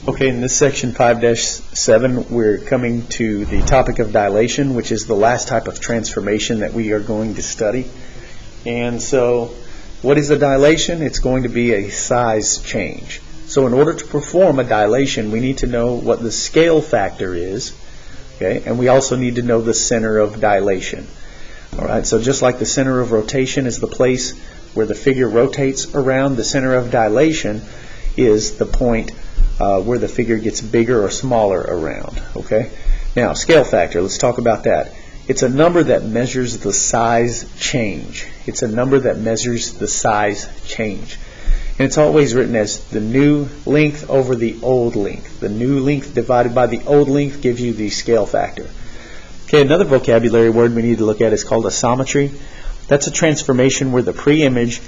Okay, in this section 5-7, we're coming to the topic of dilation, which is the last type of transformation that we are going to study. And so, what is a dilation? It's going to be a size change. So in order to perform a dilation, we need to know what the scale factor is, okay? And we also need to know the center of dilation. All right, so just like the center of rotation is the place where the figure rotates around, the center of dilation is the point where the figure gets bigger or smaller around. Okay. Now, scale factor. Let's talk about that. It's a number that measures the size change. It's a number that measures the size change, and it's always written as the new length over the old length. The new length divided by the old length gives you the scale factor. Okay. Another vocabulary word we need to look at is called isometry. That's a transformation where the pre-image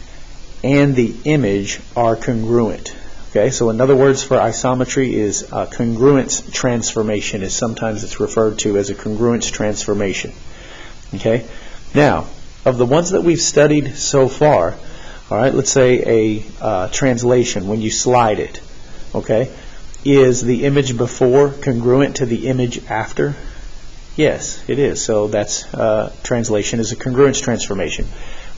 and the image are congruent. Okay, so in other words for isometry is congruence transformation, is sometimes it's referred to as a congruence transformation. Okay, now of the ones that we've studied so far, all right, let's say a translation, when you slide it, okay, is the image before congruent to the image after? Yes, it is. So that's translation is a congruence transformation.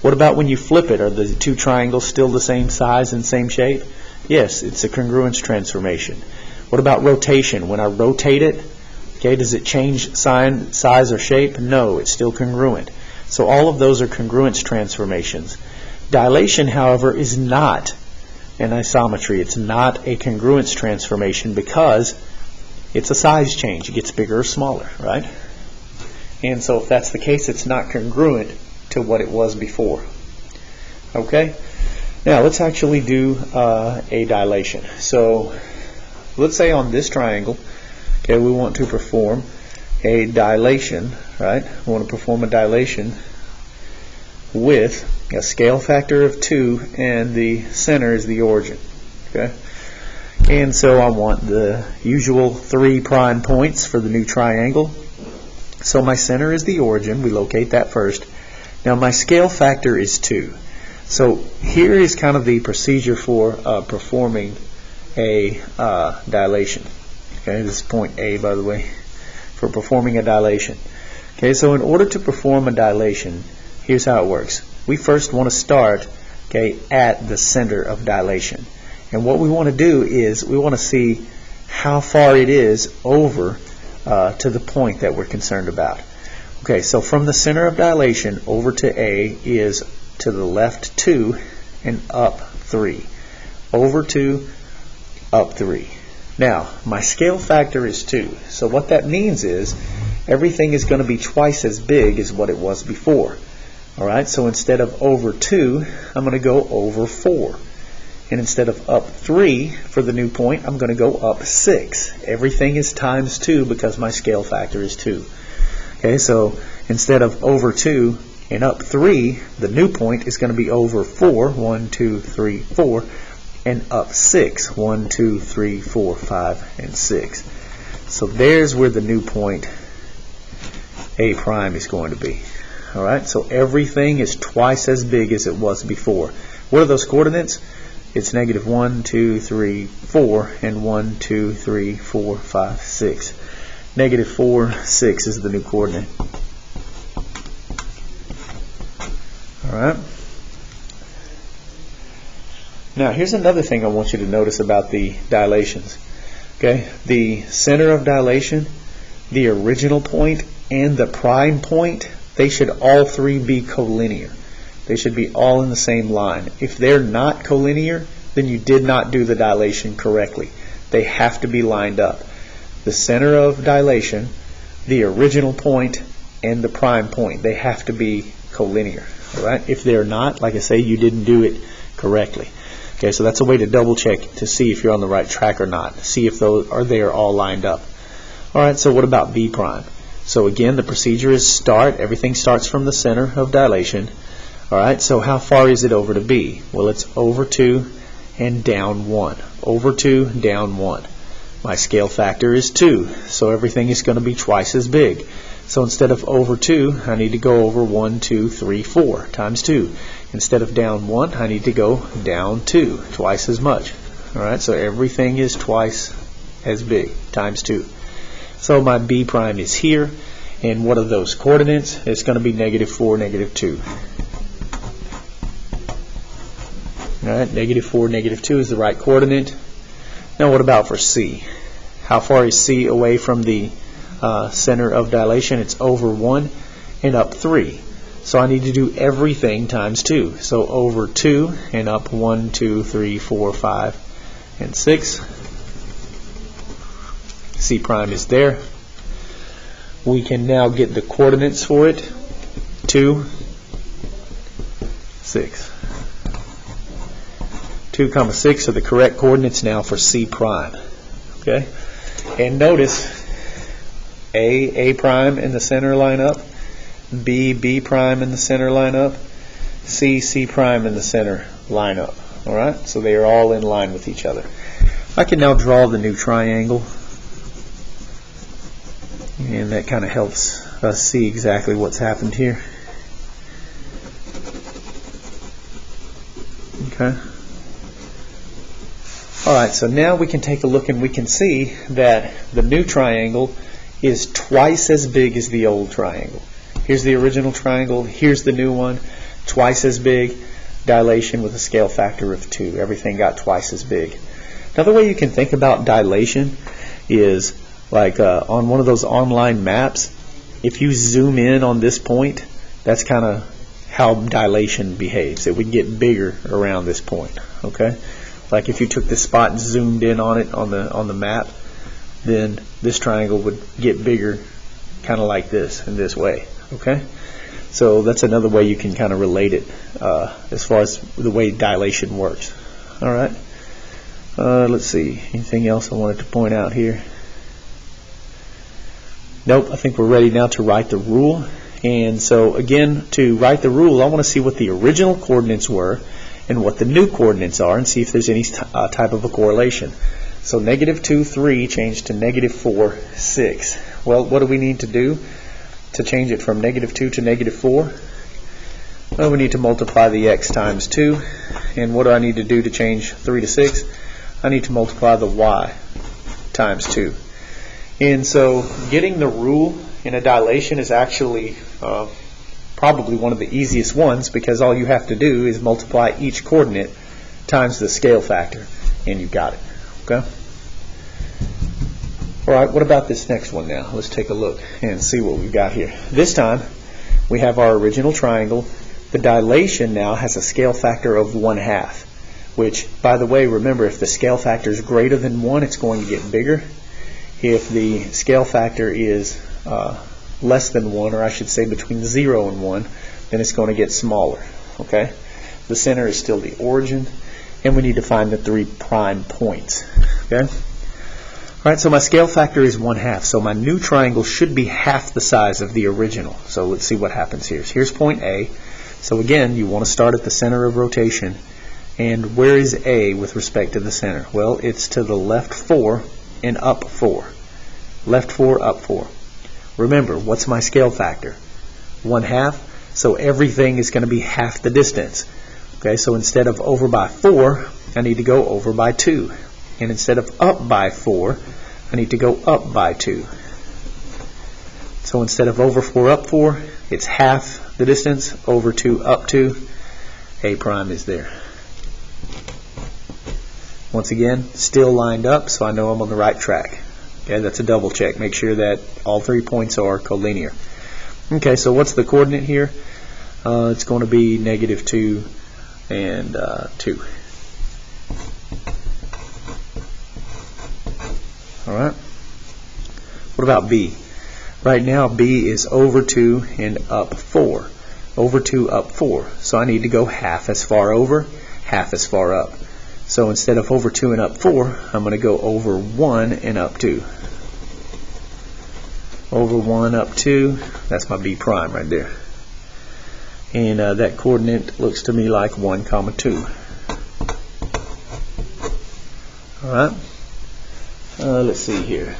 What about when you flip it? Are the two triangles still the same size and same shape? Yes, it's a congruence transformation. What about rotation? When I rotate it, okay, does it change size or shape? No, it's still congruent. So all of those are congruence transformations. Dilation, however, is not an isometry. It's not a congruence transformation because it's a size change. It gets bigger or smaller, right? And so if that's the case, it's not congruent to what it was before. Okay? Now let's actually do a dilation. So let's say on this triangle, okay, we want to perform a dilation, right? We want to perform a dilation with a scale factor of 2 and the center is the origin. Okay? And so I want the usual 3 prime points for the new triangle. So my center is the origin. We locate that first. Now my scale factor is 2. So here is kind of the procedure for performing a dilation. Okay, this is point A, by the way, for performing a dilation. Okay, so in order to perform a dilation, here's how it works. We first want to start, okay, at the center of dilation. And what we want to do is we want to see how far it is over to the point that we're concerned about. Okay, so from the center of dilation over to A is to the left 2 and up 3. Over 2, up 3. Now, my scale factor is 2. So what that means is everything is going to be twice as big as what it was before. Alright, so instead of over 2, I'm going to go over 4. And instead of up 3 for the new point, I'm going to go up 6. Everything is times 2 because my scale factor is 2. Okay, so instead of over 2 and up 3, the new point is going to be over 4, 1, 2, 3, 4, and up 6, 1, 2, 3, 4, 5, and 6. So there's where the new point A prime is going to be. Alright, so everything is twice as big as it was before. What are those coordinates? It's negative 1, 2, 3, 4, and 1, 2, 3, 4, 5, 6. Negative 4, 6 is the new coordinate. Alright. Now here's another thing I want you to notice about the dilations. Okay, the center of dilation, the original point, and the prime point, they should all 3 be collinear. They should be all in the same line. If they're not collinear, then you did not do the dilation correctly. They have to be lined up. The center of dilation, the original point, and the prime point, they have to be collinear. Alright? If they're not, like I say, you didn't do it correctly. Okay, so that's a way to double check to see if you're on the right track or not. See if they are all lined up. Alright, so what about B prime? So again, the procedure is start. Everything starts from the center of dilation. Alright, so how far is it over to B? Well, it's over 2 and down 1. Over 2, down 1. My scale factor is 2, so everything is going to be twice as big. So instead of over 2, I need to go over 1, 2, 3, 4 times 2. Instead of down 1, I need to go down 2, twice as much. Alright, so everything is twice as big, times 2. So my B prime is here, and what are those coordinates? It's going to be -4, -2. Alright, -4, -2 is the right coordinate. Now what about for C? How far is C away from the center of dilation? It's over 1 and up 3. So I need to do everything times 2. So over 2 and up 1, 2, 3, 4, 5, and 6. C prime is there. We can now get the coordinates for it. 2, 6. 2, 6 are the correct coordinates now for C prime. Okay? And notice A prime in the center line up, B prime in the center line up, C prime in the center line up. Alright? So they are all in line with each other. I can now draw the new triangle, and that kind of helps us see exactly what's happened here. Okay. Alright, so now we can take a look and we can see that the new triangle is twice as big as the old triangle. Here's the original triangle, here's the new one, twice as big, dilation with a scale factor of 2. Everything got twice as big. Another way you can think about dilation is like on one of those online maps, if you zoom in on this point, that's kind of how dilation behaves. It would get bigger around this point. Okay? Like if you took this spot and zoomed in on it on the map, then this triangle would get bigger, kind of like this, in this way. Okay, so that's another way you can kind of relate it as far as the way dilation works. All right. Let's see. Anything else I wanted to point out here? Nope. I think we're ready now to write the rule. And so again, to write the rule, I want to see what the original coordinates were and what the new coordinates are, and see if there's any type of a correlation. So -2, 3 changed to -4, 6. Well, what do we need to do to change it from -2 to -4? Well, we need to multiply the x times 2. And what do I need to do to change 3 to 6? I need to multiply the y times 2. And so getting the rule in a dilation is actually probably one of the easiest ones, because all you have to do is multiply each coordinate times the scale factor, and you've got it. Okay? Alright, what about this next one now? Let's take a look and see what we've got here. This time, we have our original triangle. The dilation now has a scale factor of 1/2, which, by the way, remember, if the scale factor is greater than 1, it's going to get bigger. If the scale factor is less than 1, or I should say between 0 and 1, then it's going to get smaller. Okay? The center is still the origin, and we need to find the 3 prime points. Okay? Alright, so my scale factor is 1/2, so my new triangle should be half the size of the original. So let's see what happens here. Here's point A. So again, you want to start at the center of rotation. And where is A with respect to the center? Well, it's to the left 4 and up 4. Left 4, up 4. Remember, what's my scale factor? 1/2, so everything is going to be half the distance. Okay, so instead of over by 4, I need to go over by 2. And instead of up by 4, I need to go up by 2. So instead of over 4, up 4, it's half the distance, over 2, up 2. A prime is there. Once again, still lined up, so I know I'm on the right track. Okay, that's a double check. Make sure that all 3 points are collinear. Okay, so what's the coordinate here? It's going to be -2 and 2. Alright. What about B? Right now, B is over 2 and up 4. Over 2, up 4. So I need to go half as far over, half as far up. So instead of over 2 and up 4, I'm going to go over 1 and up 2. Over 1, up 2. That's my B prime right there. And that coordinate looks to me like 1, 2. Alright. Let's see here.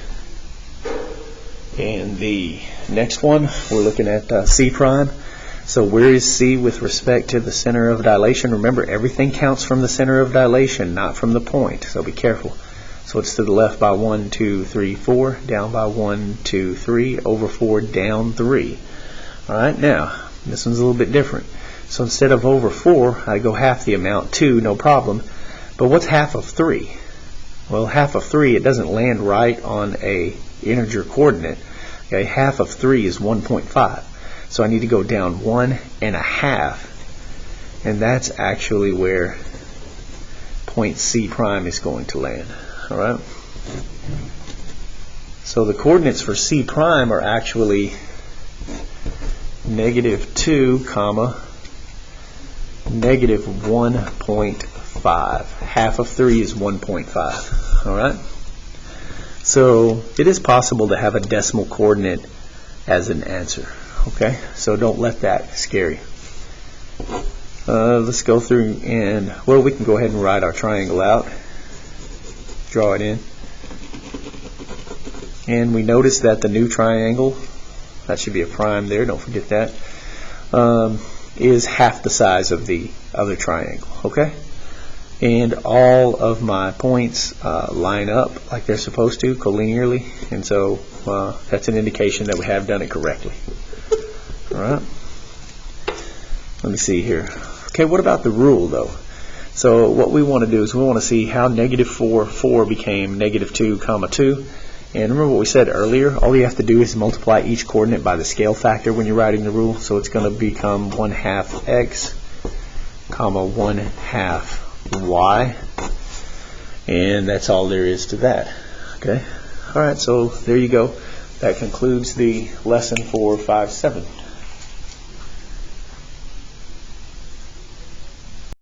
And the next one, we're looking at C prime. So where is C with respect to the center of dilation? Remember, everything counts from the center of dilation, not from the point. So be careful. So it's to the left by 1, 2, 3, 4, down by 1, 2, 3, over 4, down 3. Alright, now, this one's a little bit different. So instead of over 4, I go half the amount, 2, no problem. But what's half of 3? Well, half of 3, it doesn't land right on a integer coordinate. Okay, half of 3 is 1.5. So I need to go down 1.5. And that's actually where point C prime is going to land. Alright? So the coordinates for C prime are actually -2, -1.5. Half of 3 is 1.5. Alright? So it is possible to have a decimal coordinate as an answer. Okay? So don't let that scare you. Let's go through and, well, we can go ahead and write our triangle out. Draw it in. And we notice that the new triangle, that should be a prime there, don't forget that, is half the size of the other triangle. Okay? And all of my points line up like they're supposed to, collinearly, and so that's an indication that we have done it correctly. Alright? Let me see here. Okay, what about the rule, though? So what we want to do is we want to see how -4 became -2, 2. And remember what we said earlier, all you have to do is multiply each coordinate by the scale factor when you're writing the rule. So it's going to become 1/2 x, 1/2 y. And that's all there is to that. Okay? Alright, so there you go. That concludes the lesson for 5-7.